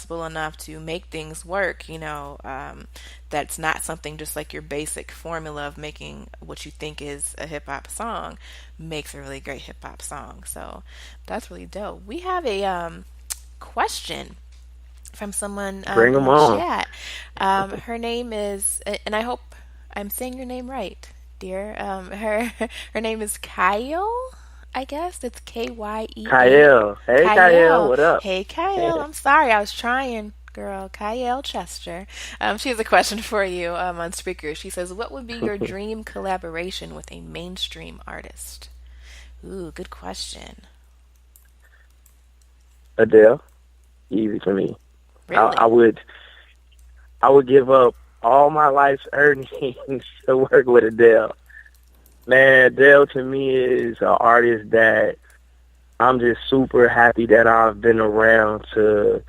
flexible enough to make things work, that's not something just like your basic formula of making what you think is a hip hop song makes a really great hip hop song. So that's really dope. We have a question from someone Bring in them the on. chat. Her name is, and I hope I'm saying your name right, dear. Her name is Kyle. I guess it's Kyee. Kyle. Hey, Kyle. Kyle. What up? Hey, Kyle. I'm sorry, I was trying, girl. Kyle Chester. She has a question for you on speaker. She says, "What would be your dream collaboration with a mainstream artist?" Ooh, good question. Adele. Easy for me. I, I Really? would I would give up all my life's earnings to work with Adele. Man, Adele to me is an artist that I'm just super happy that I've been around to,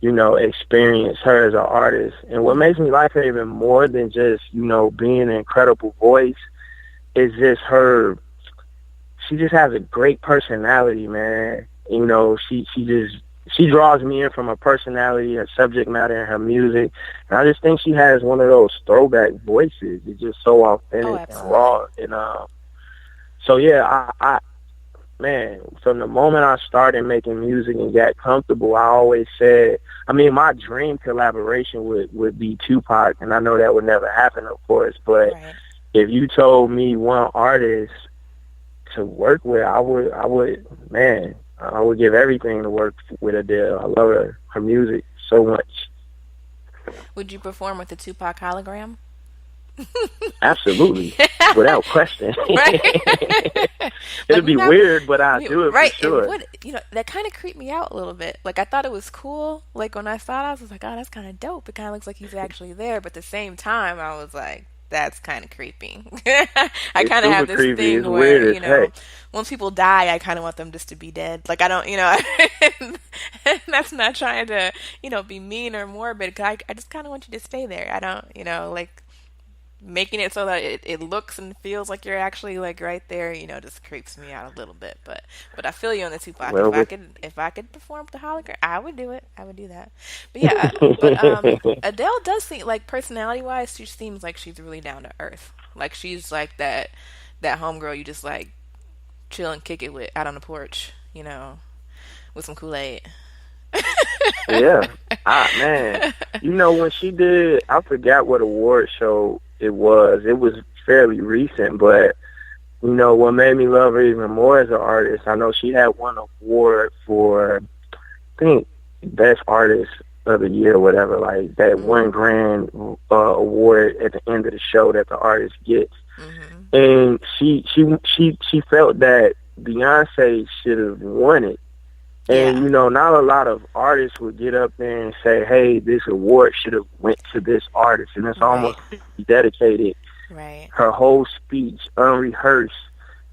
experience her as an artist. And what makes me like her even more than just, being an incredible voice is just her. She just has a great personality, man. She draws me in from her personality, her subject matter, and her music. And I just think she has one of those throwback voices. It's just so Oh, authentic and absolutely. raw. And so yeah, man, from the moment I started making music and got comfortable, I always said, I mean, my dream collaboration would be Tupac, and I know that would never happen, of course. But Right. if you told me one artist to work with, man, I would give everything to work with Adele. I love her music so much. Would you perform with the Tupac hologram? Absolutely, without question. Right? Like It'll be weird, but I'll do it for right, it sure. would, that kind of creeped me out a little bit. Like I thought it was cool. Like when I saw it, I was like, oh, that's kind of dope. It kind of looks like he's actually there. But at the same time, I was like, that's kind of creepy. I It's kind of have super this creepy. thing It's where, weird as heck. once people die, I kind of want them just to be dead. Like I don't, and that's not trying to, be mean or morbid. 'Cause I just kind of want you to stay there. I don't, like making it so that it looks and feels like you're actually like right there, just creeps me out a little bit. But I feel you on the Tupac. Well, with If I could perform the hologram, I would do it. I would do that. But yeah, but Adele does seem like personality wise, she seems like she's really down to earth. Like she's like that homegirl you just like chill and kick it with out on the porch, with some Kool-Aid. yeah, man, when she did, I forgot what award show it was. It was fairly recent, but what made me love her even more as an artist, I know she had one award for, I think, best artist of the year or whatever, like that one Mhm. grand award at the end of the show that the artist gets. Mhm. And she felt that Beyonce should have won it. And Yeah. not a lot of artists would get up there and say, "Hey, this award should have went to this artist," and it's Right. almost dedicated Right. her whole speech, unrehearsed,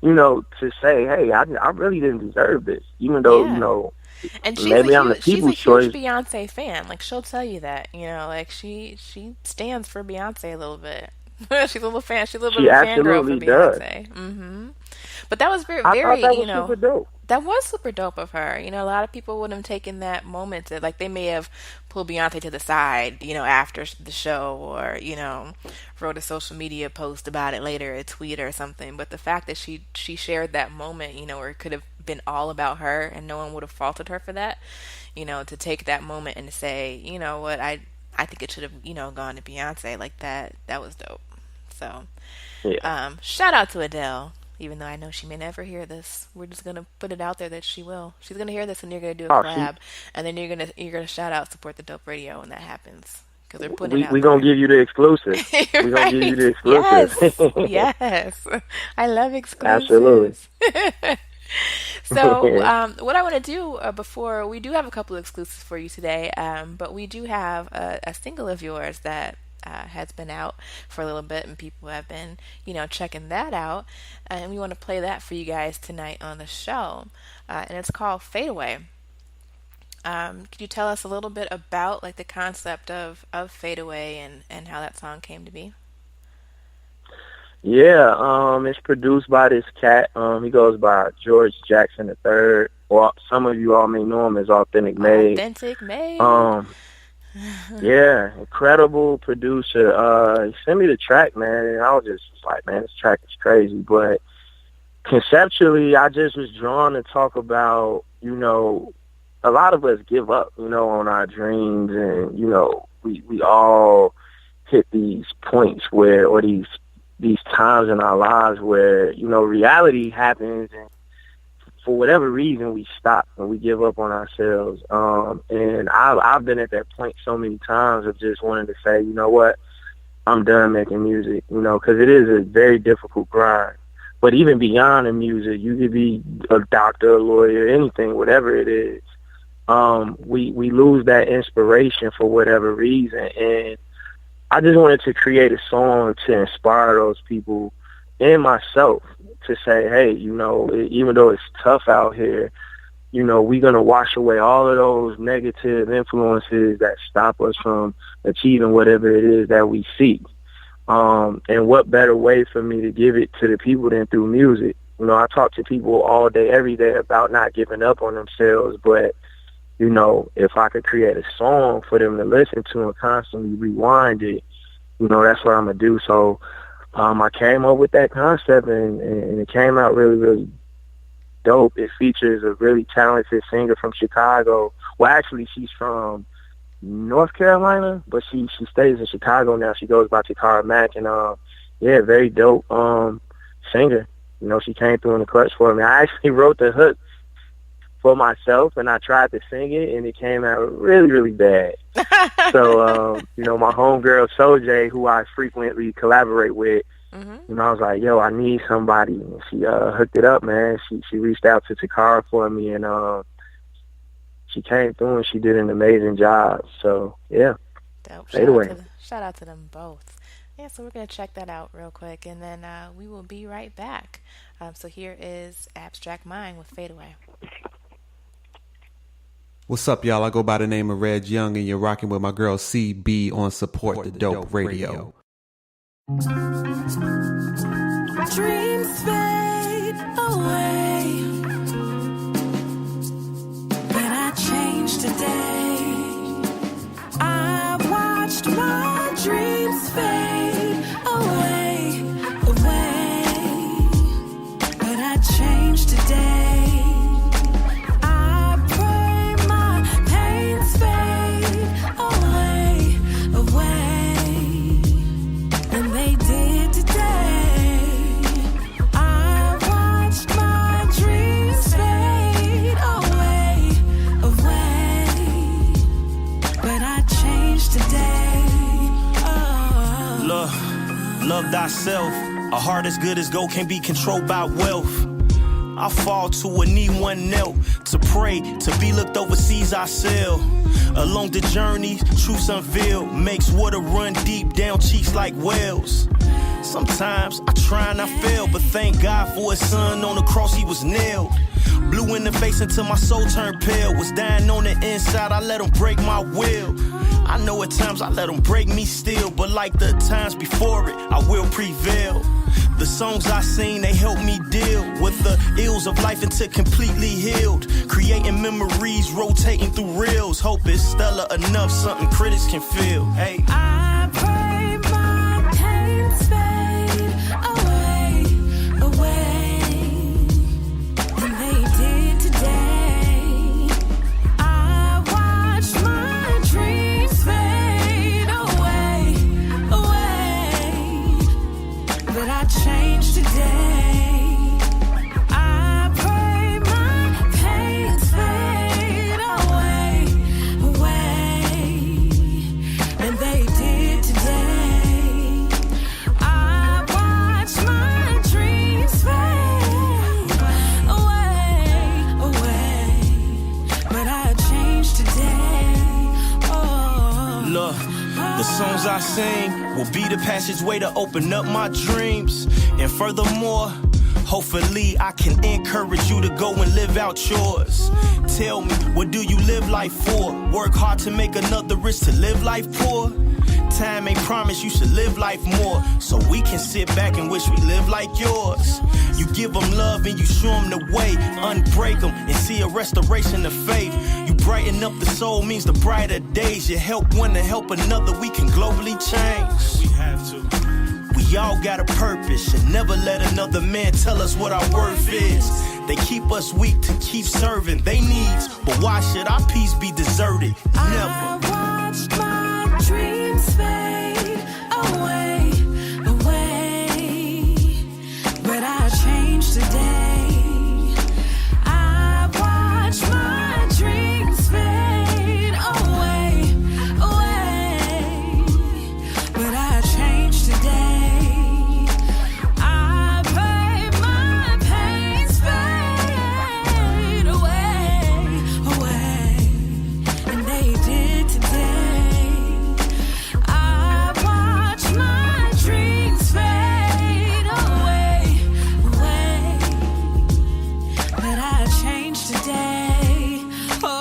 to say, "Hey, I really didn't deserve this," even though Yeah. And maybe I'm the she's a people's huge choice. Beyonce fan. Like she'll tell you that, like she stands for Beyonce a little bit. She's a little fan. She's a little bit She of a fangirl for absolutely does. Beyonce. Mhm. But that was very, I thought very, that was super dope. that was super dope of her. A lot of people wouldn't have taken that moment to, like, they may have pulled Beyonce to the side, after the show, or, wrote a social media post about it later, a tweet or something. But the fact that she shared that moment, where it could have been all about her and no one would have faulted her for that, to take that moment and to say, you know what, I think it should have, gone to Beyonce like that. That was dope. So, Yeah. shout out to Adele. Even though I know she may never hear this, we're just gonna put it out there that she will. She's gonna hear this, and you're gonna do a Oh, she. collab, and then you're gonna shout out support the dope radio when that happens because they're putting it We out gonna there. give you the exclusive. We gonna give you Right? the exclusive. Yes, yes. I love Absolutely. exclusives. So, what I want to do before we do have a couple of exclusives for you today, but we do have a single of yours that has been out for a little bit, and people have been, checking that out, and we want to play that for you guys tonight on the show, and it's called "Fade Away." Could you tell us a little bit about like the concept of "Fade Away" and how that song came to be? Yeah, it's produced by this cat. He goes by George Jackson III. or some of you all may know him as Authentic Made. Authentic Made. Yeah, incredible producer. He sent me the track, man, and I was just like, man, this track is crazy. But conceptually, I just was drawn to talk about, a lot of us give up, on our dreams, and, we all hit these points where, or these times in our lives where, reality happens, and for whatever reason we stop and we give up on ourselves. And I've been at that point so many times of just wanting to say, you know what, I'm done making music, because it is a very difficult grind. But even beyond the music, you could be a doctor, a lawyer, anything, whatever it is. We lose that inspiration for whatever reason. And I just wanted to create a song to inspire those people and myself to say, hey, even though it's tough out here, we're going to wash away all of those negative influences that stop us from achieving whatever it is that we seek. And what better way for me to give it to the people than through music? I talk to people all day, every day about not giving up on themselves, but if I could create a song for them to listen to and constantly rewind it, that's what I'm going to do. So I came up with that concept, and it came out really, really dope. It features a really talented singer from Chicago. Well, actually, she's from North Carolina, but she stays in Chicago now. She goes by Takara Mack, and yeah, very dope singer. She came through in the clutch for me. I actually wrote the hook for myself, and I tried to sing it, and it came out really, really bad. So, my homegirl, Soj, who I frequently collaborate with, I was like, yo, I need somebody. And she hooked it up, man. She reached out to Takara for me, and she came through, and she did an amazing job. So, yeah. Dope. Anyway. Shout out to them both. Yeah, so we're going to check that out real quick, and then we will be right back. So here is Abstrak Mind with Fade Away. What's up, y'all? I go by the name of Reg Young, and you're rocking with my girl CB on Support the Dope Radio. Dreams fade away, but I changed today. I watched my dreams fade away, but I changed today. Love thyself. A heart as good as gold can't be controlled by wealth. I fall to a knee, one knelt to pray, to be looked overseas I sail. Along the journey, truths unveiled, makes water run deep down cheeks like wells. Sometimes I try and I fail, but thank God for his son on the cross he was nailed. Blue in the face until my soul turned pale. Was dying on the inside, I let him break my will. I know at times I let them break me still, but like the times before it, I will prevail. The songs I sing, they help me deal with the ills of life until completely healed. Creating memories, rotating through reels. Hope it's stellar enough, something critics can feel. Hey. I pray my pains fade away, and they did today. I watched my dreams fade away, but I changed today. I pray my pains fade away, and they did today. I watched my dreams fade away, but I changed today. Oh. Look, the songs I sing will be the passageway to open up my dreams. And furthermore, Hopefully I can encourage you to go and live out yours. Tell me, what do you live life for? Work hard to make another risk to live life poor? Time ain't promised, you should live life more, so we can sit back and wish we live like yours. You give them love and you show them the way, unbreak them and see a restoration of faith. You brighten up the soul, means the brighter days. You help one to help another, we can globally change. We have to. We all got a purpose, and never let another man tell us what our worth is. They keep us weak to keep serving they needs, but why should our peace be deserted? Never. I watched my dreams fade away, away, but I changed today. I watched my dreams fade away, away, but I changed today. I pray my pains fade away, away, and they did today. I watch my dreams fade away, away, but I changed today. Oh.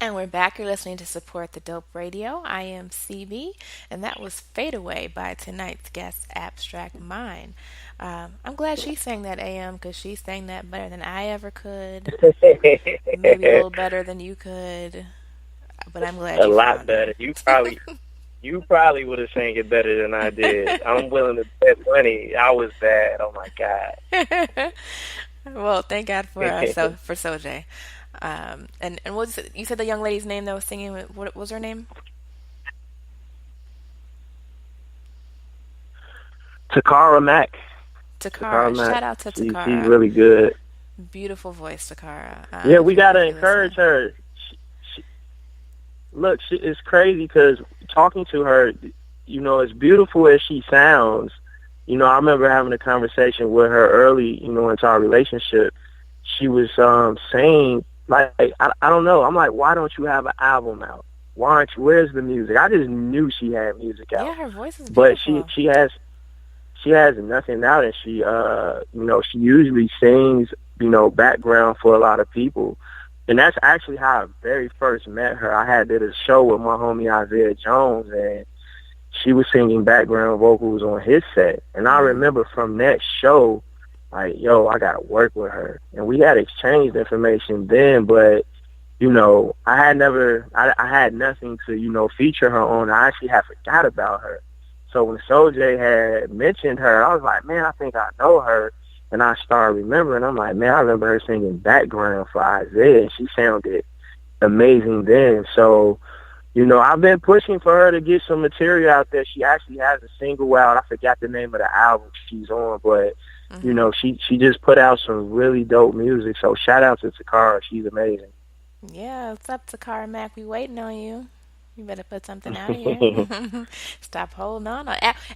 And we're back. You're listening to Support the Dope Radio. I am CB, and that was Fade Away by tonight's guest, Abstrak Mind. I'm glad she sang that AM because she sang that better than I ever could. Maybe a little better than you could, but I'm glad A you lot found better. it. You probably would have sang it better than I did. I'm willing to bet money I was bad. Oh my God. Well, thank God for for Sojay. And what was it? You said the young lady's name that was singing. What was her name? Takara Mack. Takara. Mack. Shout out to She's Takara. really good. Beautiful voice, Takara. Yeah, we gotta if you're encourage listening. her. Look, it's crazy because talking to her, as beautiful as she sounds, I remember having a conversation with her early, into our relationship. She was saying, like, I don't know. I'm like, why don't you have an album out? Why aren't you? Where's the music? I just knew she had music out. Yeah, her voice is But beautiful. she has nothing out, and she she usually sings background for a lot of people, and that's actually how I very first met her. I did a show with my homie Isaiah Jones, and she was singing background vocals on his set, and I remember from that show, like, yo, I gotta work with her, and we had exchanged information then, but I had nothing to feature her on. I actually had forgot about her. So when Sojay had mentioned her, I was like, man, I think I know her. And I started remembering. I'm like, man, I remember her singing background for Isaiah. And she sounded amazing then. So, I've been pushing for her to get some material out there. She actually has a single out. I forgot the name of the album she's on, but, she just put out some really dope music. So shout out to Takara. She's amazing. Yeah, what's up, Takara Mac? We waiting on you. You better put something out here. Stop holding on.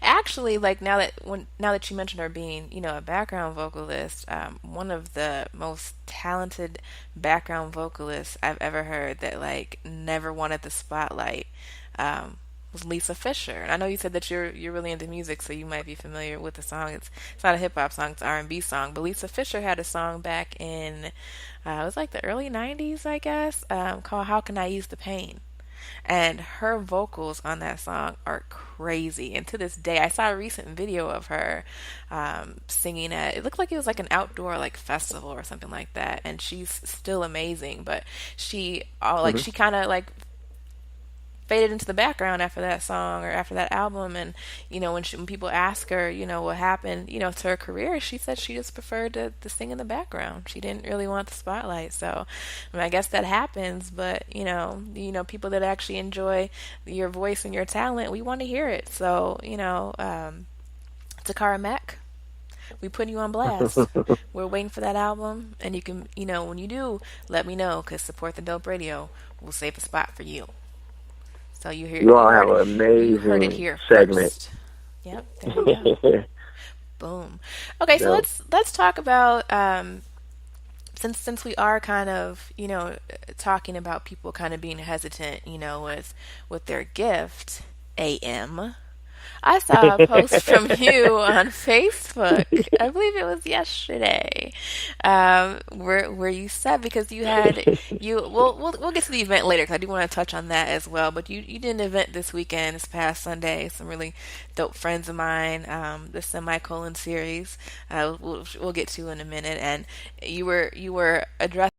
Actually, like now that you mentioned her being, a background vocalist, one of the most talented background vocalists I've ever heard that like never wanted the spotlight was Lisa Fisher. And I know you said that you're really into music, so you might be familiar with the song. It's not a hip hop song; it's an R&B song. But Lisa Fisher had a song back in it was like the early '90s, I guess, called "How Can I Use the Pain." And her vocals on that song are crazy. And to this day, I saw a recent video of her singing at, it looked like it was like an outdoor like festival or something like that. And she's still amazing. But she kind of like faded into the background after that song or after that album. And when people ask her what happened to her career, she said she just preferred to sing in the background. She didn't really want the spotlight. So I guess that happens, but people that actually enjoy your voice and your talent, we want to hear it. So Takara Mack, we putting you on blast. We're waiting for that album, and you can when you do, let me know, because Support the Dope Radio will save a spot for you. So you all have an amazing you heard it here segment. First. Yep, there you go. Boom. Okay, so let's talk about since we are kind of talking about people kind of being hesitant with their gift, AM. I saw a post from you on Facebook. I believe it was yesterday, where you said because you had you. We'll get to the event later because I do want to touch on that as well. But you did an event this weekend, this past Sunday. Some really dope friends of mine. The semicolon series. We'll get to in a minute, and you were addressing